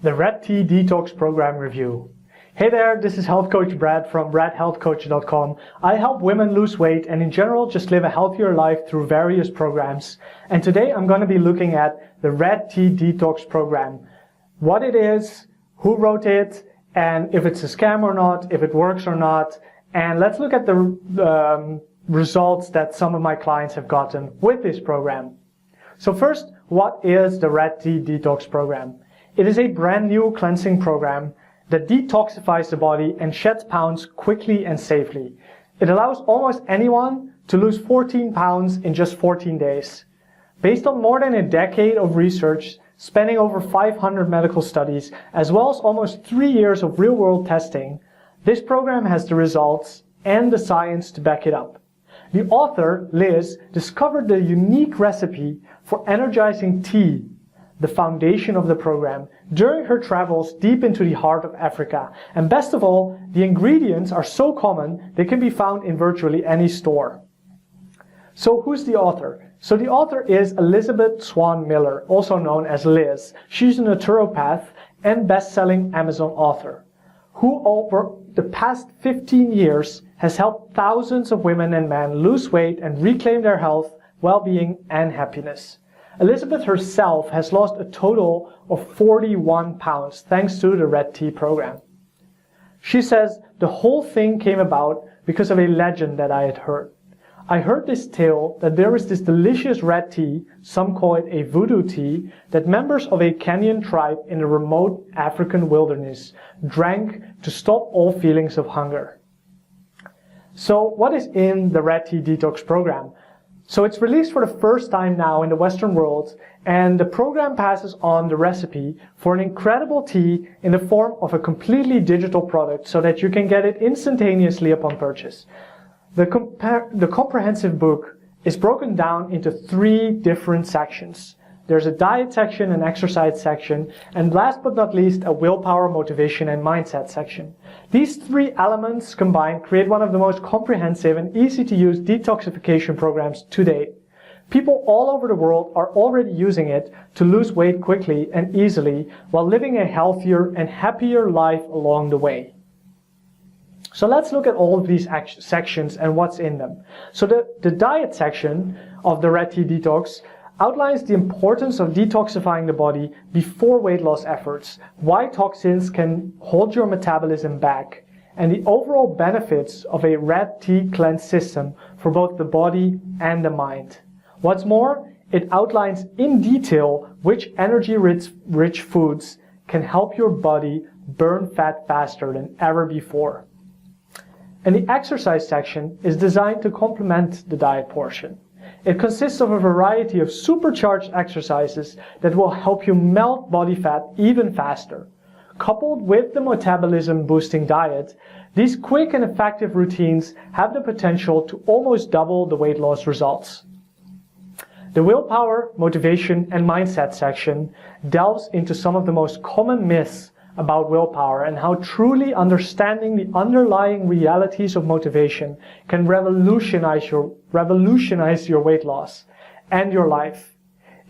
the Red Tea Detox Program Review. Hey there, this is Health Coach Brad from bradhealthcoach.com. I help women lose weight and in general just live a healthier life through various programs. And today I'm going to be looking at the Red Tea Detox Program. What it is, who wrote it, and if it's a scam or not, if it works or not. And let's look at the results that some of my clients have gotten with this program. So first, what is the Red Tea Detox Program? It is a brand new cleansing program that detoxifies the body and sheds pounds quickly and safely. It allows almost anyone to lose 14 pounds in just 14 days. Based on more than a decade of research, spanning over 500 medical studies, as well as almost 3 years of real-world testing, this program has the results and the science to back it up. The author, Liz, discovered the unique recipe for energizing tea, the foundation of the program, during her travels deep into the heart of Africa. And best of all, the ingredients are so common they can be found in virtually any store. So who's the author? So the author is Elizabeth Swan Miller, also known as Liz. She's a naturopath and best-selling Amazon author, who over the past 15 years has helped thousands of women and men lose weight and reclaim their health, well-being, and happiness. Elizabeth herself has lost a total of 41 pounds thanks to the Red Tea program. She says, the whole thing came about because of a legend that I had heard. I heard this tale that there is this delicious red tea, some call it a voodoo tea, that members of a Kenyan tribe in a remote African wilderness drank to stop all feelings of hunger. So what is in the Red Tea Detox program? So it's released for the first time now in the Western world, and the program passes on the recipe for an incredible tea in the form of a completely digital product so that you can get it instantaneously upon purchase. The comprehensive book is broken down into 3 different sections. There's a diet section, an exercise section, and last but not least, a willpower, motivation, and mindset section. These 3 elements combined create one of the most comprehensive and easy to use detoxification programs to date. People all over the world are already using it to lose weight quickly and easily while living a healthier and happier life along the way. So let's look at all of these sections and what's in them. So the diet section of the Red Tea Detox outlines the importance of detoxifying the body before weight loss efforts, why toxins can hold your metabolism back, and the overall benefits of a red tea cleanse system for both the body and the mind. What's more, it outlines in detail which energy-rich foods can help your body burn fat faster than ever before. And the exercise section is designed to complement the diet portion. It consists of a variety of supercharged exercises that will help you melt body fat even faster. Coupled with the metabolism boosting diet, these quick and effective routines have the potential to almost double the weight loss results. The willpower, motivation, and mindset section delves into some of the most common myths about willpower and how truly understanding the underlying realities of motivation can revolutionize your weight loss and your life.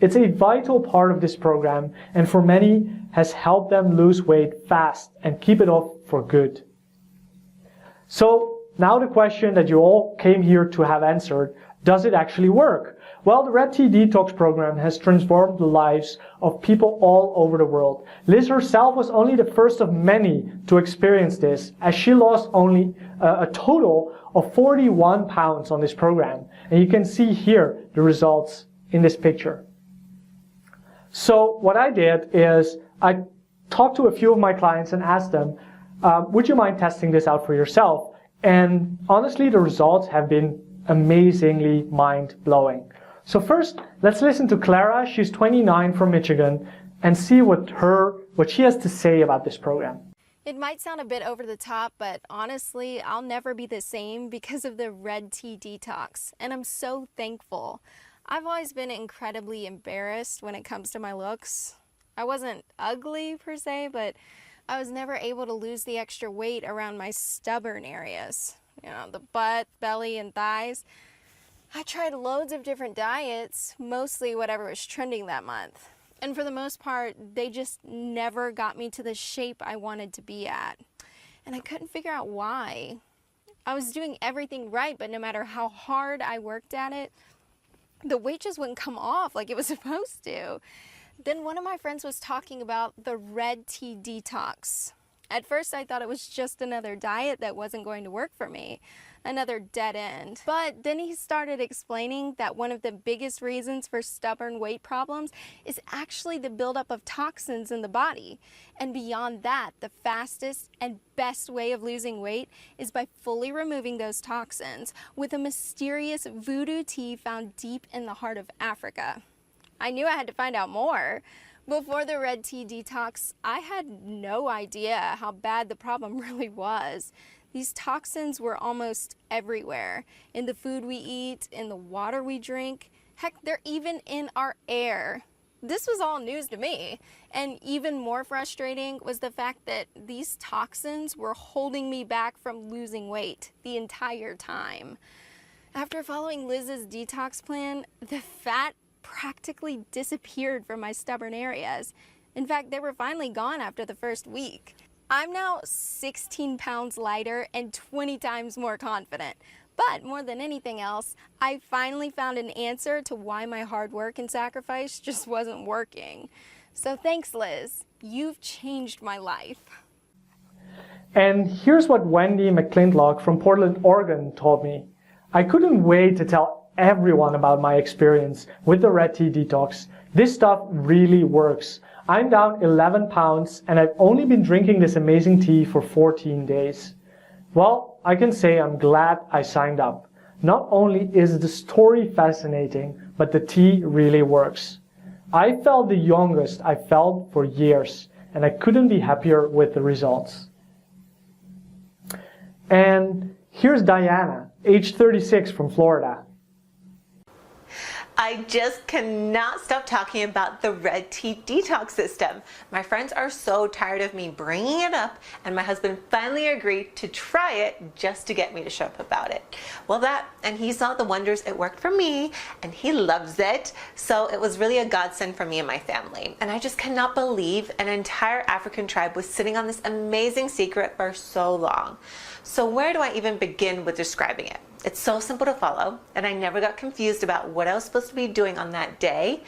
It's a vital part of this program and for many has helped them lose weight fast and keep it off for good. So now the question that you all came here to have answered, does it actually work? Well, the Red Tea Detox program has transformed the lives of people all over the world. Liz herself was only the first of many to experience this, as she lost only a total of 41 pounds on this program. And you can see here the results in this picture. So what I did is I talked to a few of my clients and asked them, would you mind testing this out for yourself? And honestly, the results have been amazingly mind-blowing. So first, let's listen to Clara. She's 29 from Michigan and see what she has to say about this program. It might sound a bit over the top, but honestly, I'll never be the same because of the Red Tea Detox, and I'm so thankful. I've always been incredibly embarrassed when it comes to my looks. I wasn't ugly per se, but I was never able to lose the extra weight around my stubborn areas. You know, the butt, belly, and thighs. I tried loads of different diets, mostly whatever was trending that month. And for the most part, they just never got me to the shape I wanted to be at. And I couldn't figure out why. I was doing everything right, but no matter how hard I worked at it, the weight just wouldn't come off like it was supposed to. Then one of my friends was talking about the Red Tea Detox. At first I thought it was just another diet that wasn't going to work for me, another dead end. But then he started explaining that one of the biggest reasons for stubborn weight problems is actually the buildup of toxins in the body. And beyond that, the fastest and best way of losing weight is by fully removing those toxins with a mysterious voodoo tea found deep in the heart of Africa. I knew I had to find out more. Before the Red Tea Detox, I had no idea how bad the problem really was. These toxins were almost everywhere, in the food we eat, in the water we drink. Heck, they're even in our air. This was all news to me. And even more frustrating was the fact that these toxins were holding me back from losing weight the entire time. After following Liz's detox plan, the fat practically disappeared from my stubborn areas. In fact, they were finally gone after the first week. I'm now 16 pounds lighter and 20 times more confident. But more than anything else, I finally found an answer to why my hard work and sacrifice just wasn't working. So thanks, Liz. You've changed my life. And here's what Wendy McClintock from Portland, Oregon told me. I couldn't wait to tell everyone about my experience with the Red Tea Detox. This stuff really works. I'm down 11 pounds and I've only been drinking this amazing tea for 14 days. Well, I can say I'm glad I signed up. Not only is the story fascinating, but the tea really works. I felt the youngest I felt for years, and I couldn't be happier with the results. And here's Diana, age 36 from Florida. I just cannot stop talking about the Red Tea Detox System. My friends are so tired of me bringing it up, and my husband finally agreed to try it just to get me to show up about it. Well, and he saw the wonders it worked for me, and he loves it, so it was really a godsend for me and my family. And I just cannot believe an entire African tribe was sitting on this amazing secret for so long. So where do I even begin with describing it? It's so simple to follow, and I never got confused about what I was supposed to be doing on that day.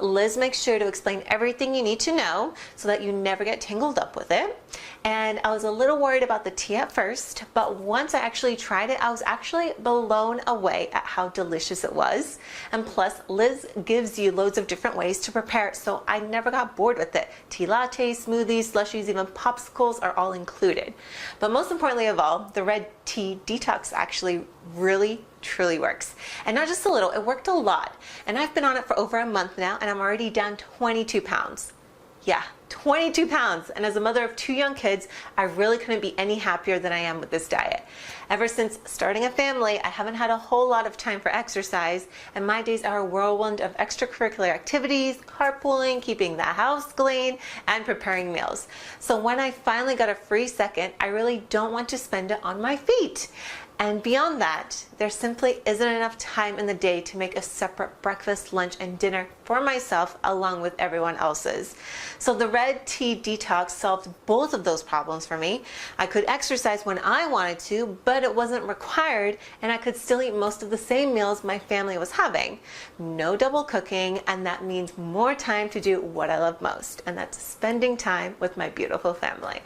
Liz makes sure to explain everything you need to know so that you never get tangled up with it. And I was a little worried about the tea at first, but once I actually tried it, I was actually blown away at how delicious it was. And plus, Liz gives you loads of different ways to prepare it, so I never got bored with it. Tea lattes, smoothies, slushies, even popsicles are all included. But most importantly of all, the Red Tea Detox actually really truly works. And not just a little, it worked a lot. And I've been on it for over a month now, and I'm already down 22 pounds. Yeah, 22 pounds. And as a mother of 2 young kids, I really couldn't be any happier than I am with this diet. Ever since starting a family, I haven't had a whole lot of time for exercise, and my days are a whirlwind of extracurricular activities, carpooling, keeping the house clean, and preparing meals. So when I finally got a free second, I really don't want to spend it on my feet. And beyond that, there simply isn't enough time in the day to make a separate breakfast, lunch, and dinner for myself along with everyone else's. So the Red Tea Detox solved both of those problems for me. I could exercise when I wanted to, but it wasn't required, and I could still eat most of the same meals my family was having. No double cooking, and that means more time to do what I love most, and that's spending time with my beautiful family.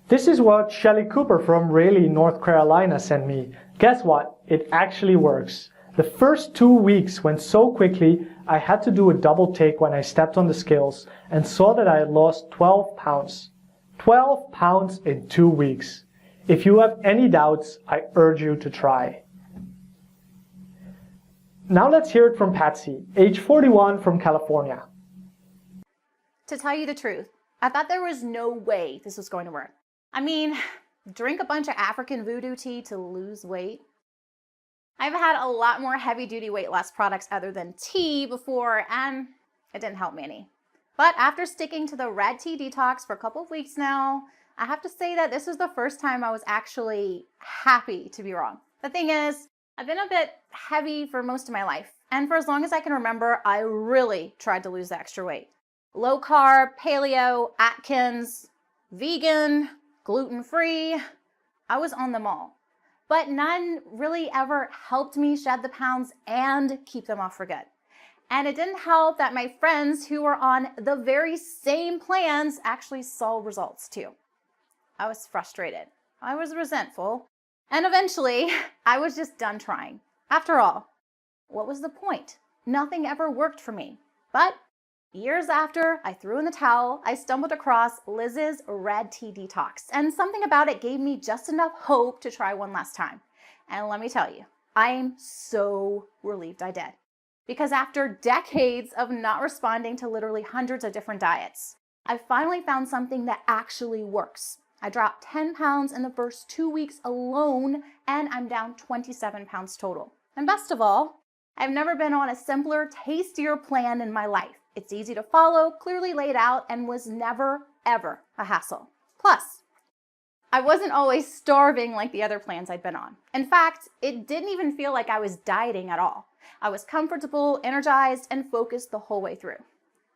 This is what Shelly Cooper from Raleigh, North Carolina sent me. Guess what? It actually works. The first 2 weeks went so quickly, I had to do a double take when I stepped on the scales and saw that I had lost 12 pounds. 12 pounds in 2 weeks. If you have any doubts, I urge you to try. Now let's hear it from Patsy, age 41 from California. To tell you the truth, I thought there was no way this was going to work. I mean, drink a bunch of African voodoo tea to lose weight? I've had a lot more heavy-duty weight loss products other than tea before, and it didn't help me any. But after sticking to the Red Tea Detox for a couple of weeks now, I have to say that this was the first time I was actually happy to be wrong. The thing is, I've been a bit heavy for most of my life, And for as long as I can remember, I really tried to lose the extra weight. Low carb, paleo, Atkins, vegan, gluten-free. I was on them all. But none really ever helped me shed the pounds and keep them off for good. And it didn't help that my friends who were on the very same plans actually saw results too. I was frustrated. I was resentful. And eventually, I was just done trying. After all, what was the point? Nothing ever worked for me. But years after I threw in the towel, I stumbled across Liz's Red Tea Detox, and something about it gave me just enough hope to try one last time. And let me tell you, I'm so relieved I did. Because after decades of not responding to literally hundreds of different diets, I finally found something that actually works. I dropped 10 pounds in the first 2 weeks alone, and I'm down 27 pounds total. And best of all, I've never been on a simpler, tastier plan in my life. It's easy to follow, clearly laid out, and was never, ever a hassle. Plus, I wasn't always starving like the other plans I'd been on. In fact, it didn't even feel like I was dieting at all. I was comfortable, energized, and focused the whole way through.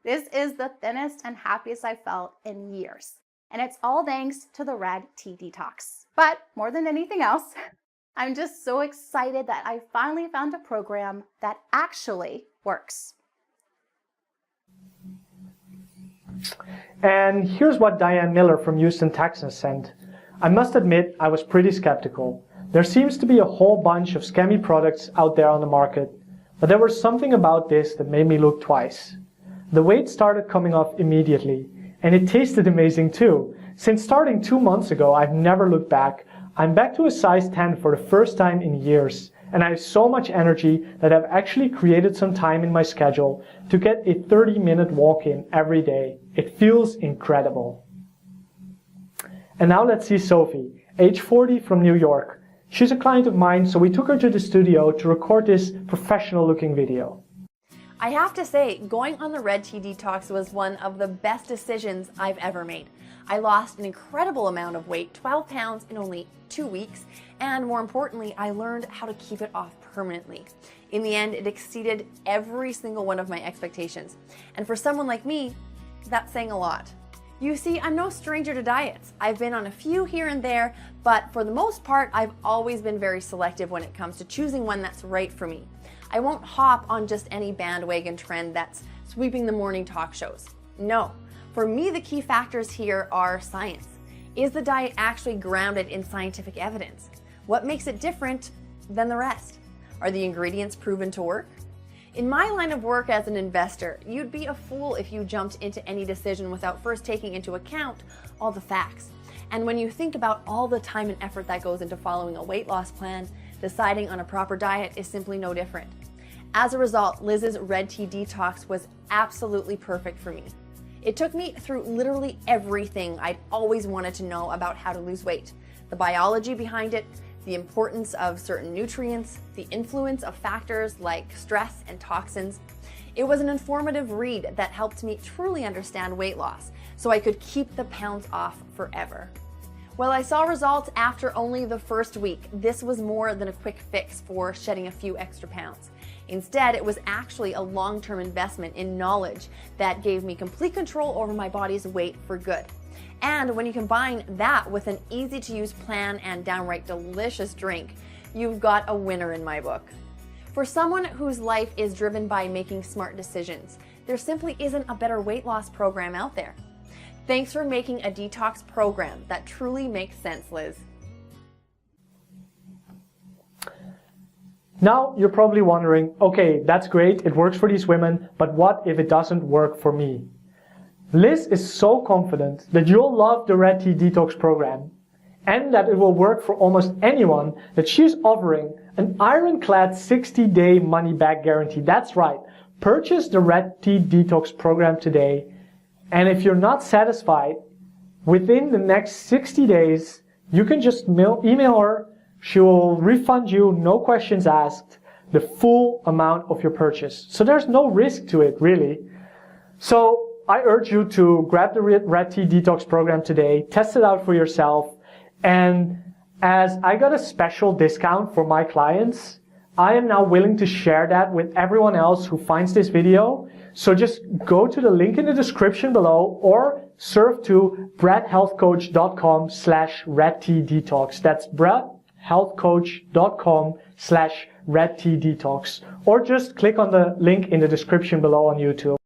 This is the thinnest and happiest I've felt in years. And it's all thanks to the Red Tea Detox. But more than anything else, I'm just so excited that I finally found a program that actually works. And here's what Diane Miller from Houston, Texas sent. I must admit, I was pretty skeptical. There seems to be a whole bunch of scammy products out there on the market, but there was something about this that made me look twice. The weight started coming off immediately, and it tasted amazing too. Since starting 2 months ago, I've never looked back. I'm back to a size 10 for the first time in years, and I have so much energy that I've actually created some time in my schedule to get a 30-minute walk-in every day. It feels incredible. And now let's see Sophie, age 40 from New York. She's a client of mine, so we took her to the studio to record this professional-looking video. I have to say, going on the Red Tea Detox was one of the best decisions I've ever made. I lost an incredible amount of weight, 12 pounds in only 2 weeks, and more importantly, I learned how to keep it off permanently. In the end, it exceeded every single one of my expectations. And for someone like me, that's saying a lot. You see, I'm no stranger to diets. I've been on a few here and there, but for the most part, I've always been very selective when it comes to choosing one that's right for me. I won't hop on just any bandwagon trend that's sweeping the morning talk shows. No, for me, the key factors here are science. Is the diet actually grounded in scientific evidence? What makes it different than the rest? Are the ingredients proven to work? In my line of work as an investor, you'd be a fool if you jumped into any decision without first taking into account all the facts. And when you think about all the time and effort that goes into following a weight loss plan, deciding on a proper diet is simply no different. As a result, Liz's Red Tea Detox was absolutely perfect for me. It took me through literally everything I'd always wanted to know about how to lose weight. The biology behind it, the importance of certain nutrients, the influence of factors like stress and toxins. It was an informative read that helped me truly understand weight loss, so I could keep the pounds off forever. While I saw results after only the first week, this was more than a quick fix for shedding a few extra pounds. Instead, it was actually a long-term investment in knowledge that gave me complete control over my body's weight for good. And when you combine that with an easy-to-use plan and downright delicious drink, you've got a winner in my book. For someone whose life is driven by making smart decisions, there simply isn't a better weight loss program out there. Thanks for making a detox program that truly makes sense, Liz. Now you're probably wondering, okay, that's great, it works for these women, but what if it doesn't work for me? Liz is so confident that you'll love the Red Tea Detox program and that it will work for almost anyone that she's offering an ironclad 60-day money-back guarantee. That's right. Purchase the Red Tea Detox program today, and if you're not satisfied, within the next 60 days, you can just email her. She will refund you, no questions asked, the full amount of your purchase. So there's no risk to it, really. So I urge you to grab the Red Tea Detox program today, test it out for yourself, and as I got a special discount for my clients, I am now willing to share that with everyone else who finds this video. So just go to the link in the description below or surf to bradhealthcoach.com/Red Tea Detox. That's bradhealthcoach.com/Red Tea Detox. Or just click on the link in the description below on YouTube.